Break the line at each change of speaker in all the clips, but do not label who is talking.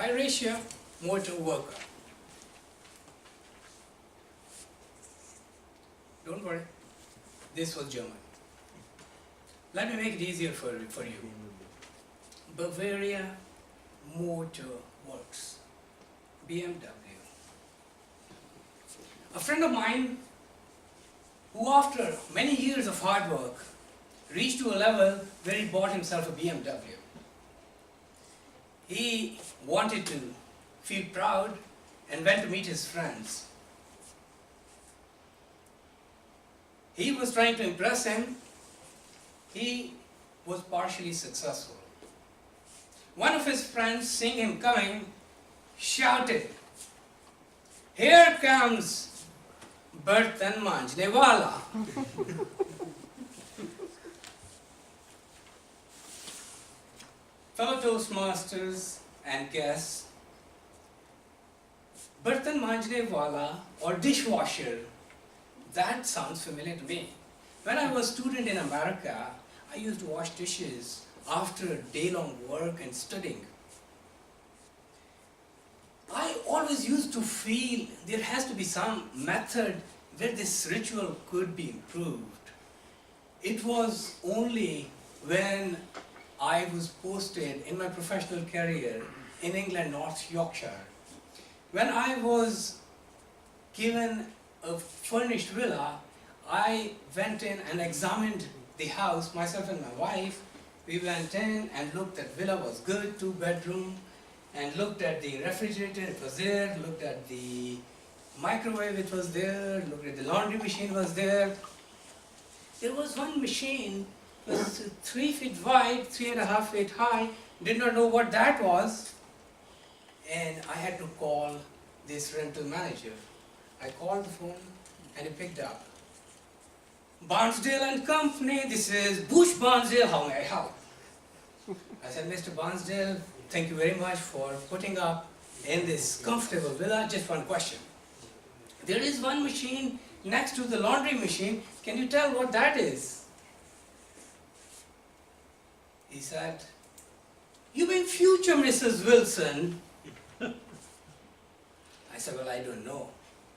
biracial motor worker. Don't worry, this was German. Let me make it easier for you. Bavaria Motor Works, BMW. A friend of mine who after many years of hard work reached to a level where he bought himself a BMW. He wanted to feel proud and went to meet his friends. He was trying to impress him. He was partially successful. One of his friends, seeing him coming, shouted, "Here comes Bartan Manjne Wala." Fellow Toastmasters and guests, Bartan Manjne Wala or dishwasher, that sounds familiar to me. When I was a student in America, I used to wash dishes after a day-long work and studying. I always used to feel there has to be some method where this ritual could be improved. It was only when I was posted in my professional career in England, North Yorkshire, when I was given a furnished villa, I went in and examined the house, myself and my wife. We went in and looked at villa was good, 2-bedroom, and looked at the refrigerator, it was there, looked at the microwave, it was there, looked at the laundry machine, was there. There was one machine, it was 3 feet wide, 3.5 feet high, did not know what that was, and I had to call this rental manager. I called the phone and he picked up. "Barnsdale and Company, this is Bush Barnsdale, how may I help?" I said, "Mr. Barnsdale, thank you very much for putting up in this comfortable villa. Just one question. There is one machine next to the laundry machine. Can you tell what that is?" He said, "You mean future Mrs. Wilson?" I said, "Well, I don't know."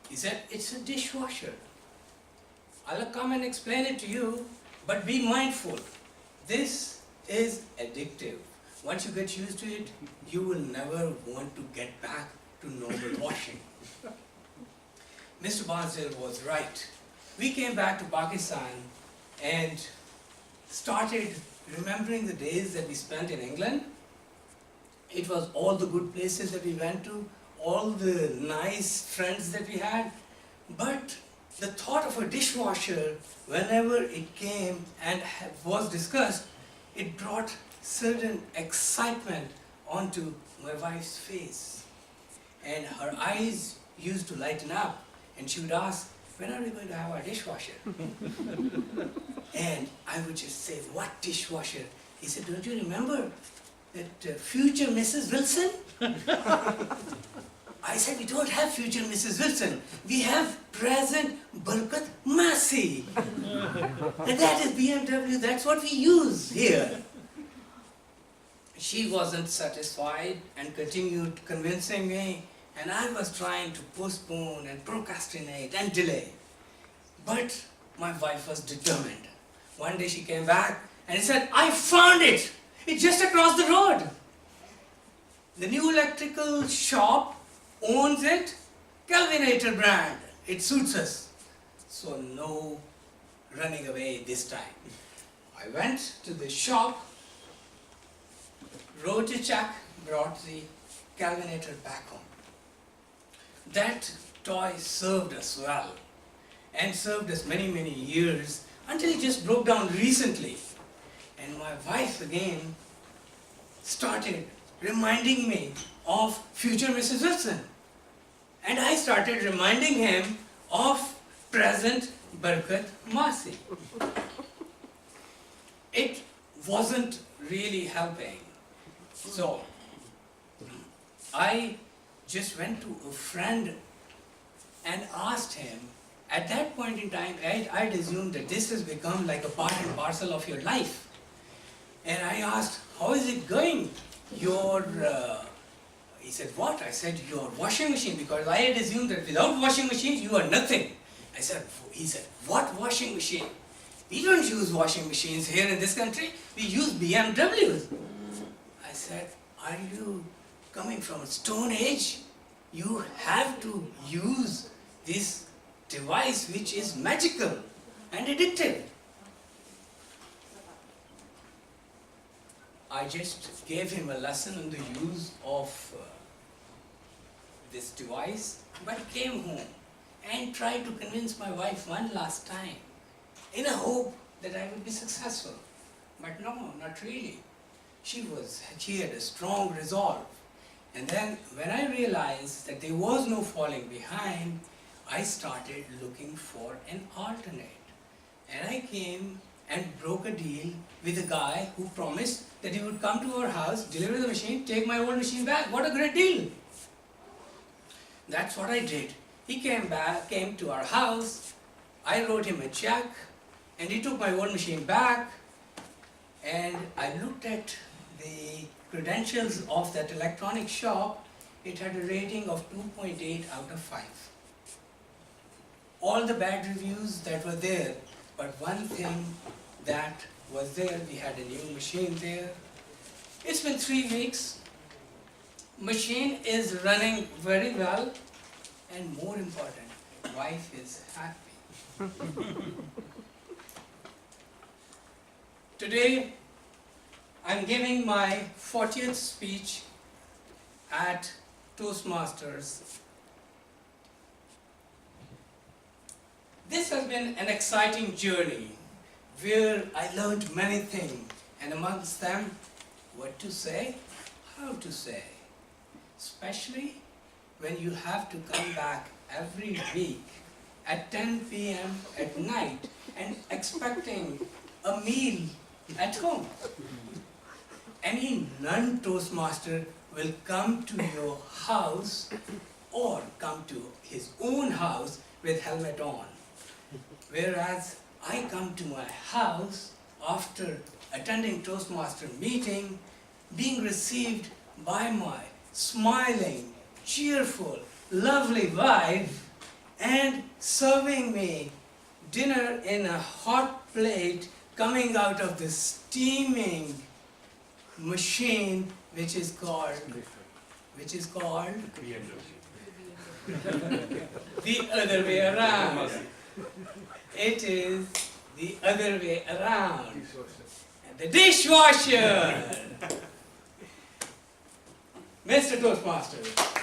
He said, "It's a dishwasher. I'll come and explain it to you, but be mindful. This is addictive. Once you get used to it, you will never want to get back to normal washing." Mr. Barnsdale was right. We came back to Pakistan and started remembering the days that we spent in England. It was all the good places that we went to, all the nice friends that we had, but the thought of a dishwasher, whenever it came and was discussed, it brought certain excitement onto my wife's face. And her eyes used to lighten up and she would ask, "When are we going to have our dishwasher?" And I would just say, "What dishwasher?" He said, "Don't you remember that future Mrs. Wilson?" I said, "We don't have future Mrs. Wilson. We have present Barkat Masi." And that is BMW, that's what we use here. She wasn't satisfied and continued convincing me, and I was trying to postpone and procrastinate and delay. But my wife was determined. One day she came back and said, "I found it! It's just across the road. The new electrical shop owns it, Kelvinator brand. It suits us." So no running away this time. I went to the shop, wrote a check, brought the Kelvinator back home. That toy served us well and served us many, many years until it just broke down recently. And my wife again started reminding me of future Mrs. Wilson. And I started reminding him of present Barkat Masi. It wasn't really helping. So I just went to a friend and asked him. At that point in time, I'd assumed that this has become like a part and parcel of your life. And I asked, "How is it going? He said, what? I said, your washing machine, because I had assumed that without washing machine, you are nothing. He said, what washing machine? We don't use washing machines here in this country, we use BMWs. I said, are you coming from a stone age? You have to use this device which is magical and addictive. I just gave him a lesson on the use of this device, but came home and tried to convince my wife one last time in a hope that I would be successful. But no, not really. She had a strong resolve. And then when I realized that there was no falling behind, I started looking for an alternate. And I came and broke a deal with a guy who promised that he would come to our house, deliver the machine, take my old machine back. What a great deal! That's what I did. He came to our house, I wrote him a check, and he took my old machine back, and I looked at the credentials of that electronic shop. It had a rating of 2.8 out of 5. All the bad reviews that were there, but one thing that was there, we had a new machine there. It's been 3 weeks. Machine is running very well, and more important, wife is happy. Today, I'm giving my 40th speech at Toastmasters. This has been an exciting journey where I learned many things, and amongst them, what to say, how to say, especially when you have to come back every week at 10 p.m. at night and expecting a meal at home. Any non-Toastmaster will come to your house or come to his own house with helmet on. Whereas I come to my house after attending Toastmaster meeting, being received by my smiling, cheerful, lovely wife, and serving me dinner in a hot plate coming out of the steaming machine which is called the other way around. It is the other way around. The dishwasher. Mr. Toastmaster.